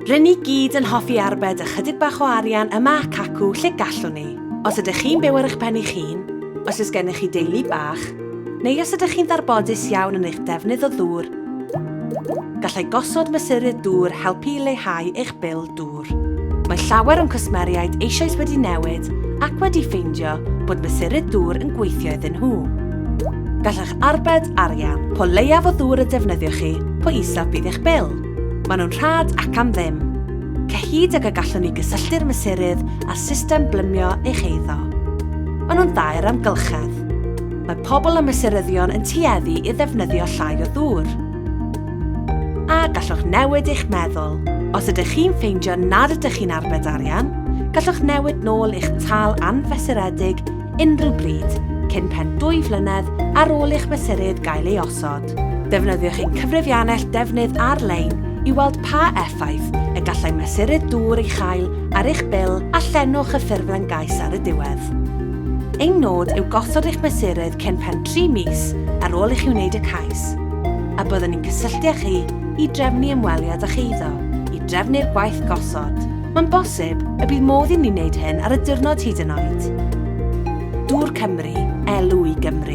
Rydyn ni gyd yn hoffi arbed ychydig bach o arian yma ac acw lle gallwn ni. Os ydych chi'n byw ar eich pen eich hun, os oes gennych chi deulu bach, neu os ydych chi'n ddarbodus iawn yn eich defnydd o ddŵr, gallai gosod mesurydd dŵr helpu i leihau eich bil dŵr. Mae llawer o'n cwsmeriaid eisoes wedi newid ac wedi ffeindio bod mesurydd dŵr yn gweithio iddyn nhw. Gallwch arbed arian po leiaf o ddŵr y defnyddiwch chi po isaf bydd eich bil. Maen nhw'n rhad ac am ddim. Cyhyd ag y gallwn ni gysylltu'r mesurydd a system blymio eich eiddo. Maen nhw'n dda i'r amgylchedd. Mae pobl a mesuryddion yn tueddu i ddefnyddio llai o ddŵr. A gallwch newid eich meddwl. Os ydych chi'n ffeindio nad ydych chi'n arbed arian, gallwch newid nôl eich tal anfesuredig unrhyw bryd, cyn pen 2 flynedd ar ôl eich mesurydd gael ei osod. Defnyddiwch ein cyfrifiannell defnydd ar-lein i weld pa effaith y gallai mesurydd dŵr ei chael ar eich bil a llenwch y ffurflen gais ar y diwedd. Ein nod yw gosod eich mesurydd cyn pen 3 mis ar ôl i chi wneud y cais, a byddwn ni'n cysylltu â chi i drefnu ymweliad â'ch eiddo, i drefnu'r gwaith gosod. Mae'n bosib y bydd modd i ni wneud hyn ar y diwrnod hyd yn oed. Dŵr Cymru, elw i Gymru.